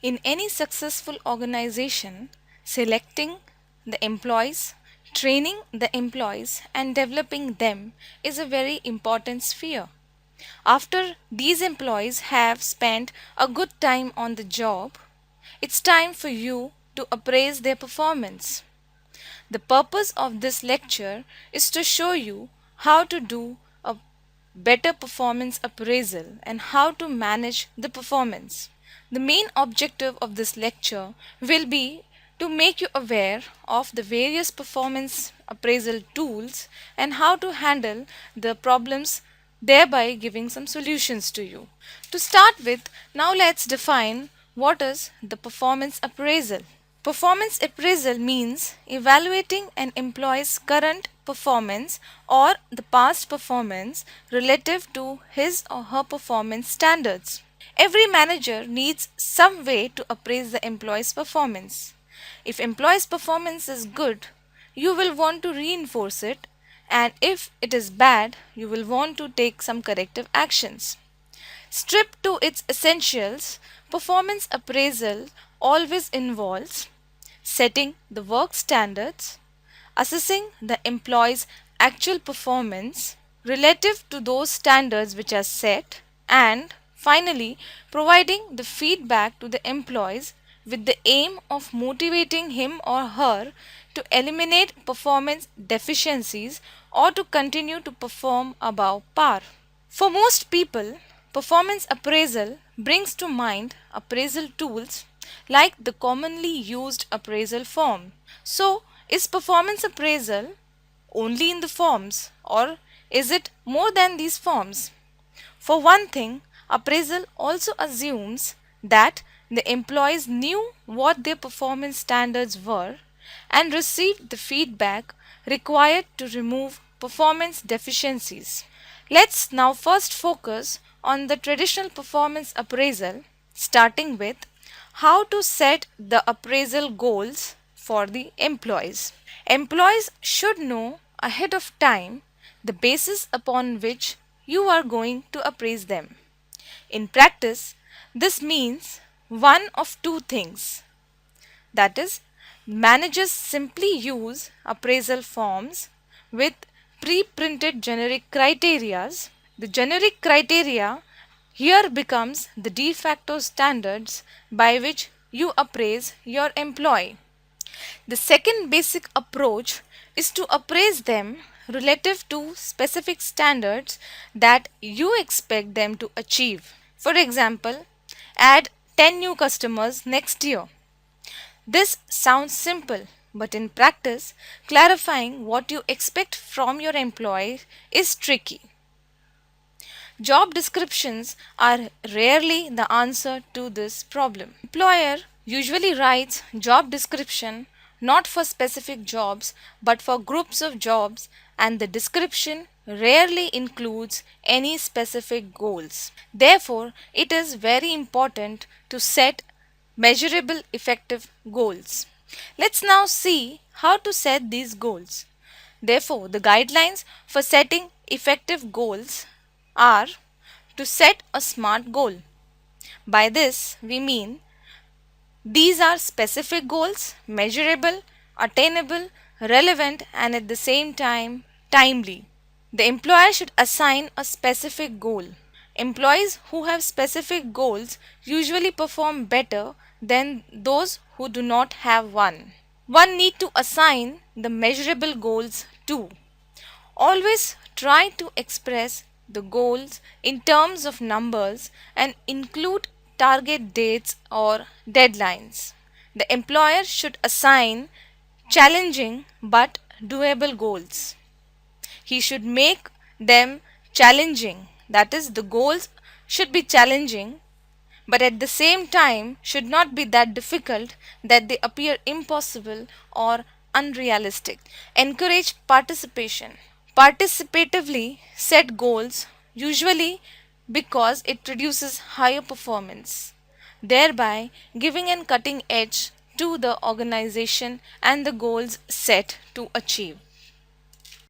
In any successful organization, selecting the employees, training the employees, and developing them is a very important sphere. After these employees have spent a good time on the job, it's time for you to appraise their performance. The purpose of this lecture is to show you how to do a better performance appraisal and how to manage the performance. The main objective of this lecture will be to make you aware of the various performance appraisal tools and how to handle the problems, thereby giving some solutions to you. To start with, now let's define what is the performance appraisal. Performance appraisal means evaluating an employee's current performance or the past performance relative to his or her performance standards. Every manager needs some way to appraise the employee's performance. If employee's performance is good, you will want to reinforce it, and if it is bad, you will want to take some corrective actions. Stripped to its essentials, performance appraisal always involves setting the work standards, assessing the employee's actual performance relative to those standards which are set, and finally providing the feedback to the employees with the aim of motivating him or her to eliminate performance deficiencies or to continue to perform above par. For most people, performance appraisal brings to mind appraisal tools like the commonly used appraisal form. So, is performance appraisal only in the forms, or is it more than these forms? For one thing, appraisal also assumes that the employees knew what their performance standards were and received the feedback required to remove performance deficiencies. Let's now first focus on the traditional performance appraisal, starting with how to set the appraisal goals for the employees. Employees should know ahead of time the basis upon which you are going to appraise them. In practice, this means one of two things. That is, managers simply use appraisal forms with pre-printed generic criterias. The generic criteria here becomes the de facto standards by which you appraise your employee. The second basic approach is to appraise them relative to specific standards that you expect them to achieve. For example, add 10 new customers next year. This sounds simple, but in practice, clarifying what you expect from your employee is tricky. Job descriptions are rarely the answer to this problem. Employer usually writes job description not for specific jobs but for groups of jobs, and the description rarely includes any specific goals. Therefore, it is very important to set measurable effective goals. Let's now see how to set these goals. Therefore, the guidelines for setting effective goals are to set a SMART goal. By this, we mean these are specific goals, measurable, attainable, relevant, and at the same time timely. The employer should assign a specific goal. Employees who have specific goals usually perform better than those who do not have one. One need to assign the measurable goals too. Always try to express the goals in terms of numbers and include target dates or deadlines. The employer should assign challenging but doable goals. He should make them challenging, that is, the goals should be challenging but at the same time should not be that difficult that they appear impossible or unrealistic. Encourage participation. Participatively set goals usually because it produces higher performance, thereby giving a cutting edge to the organization and the goals set to achieve.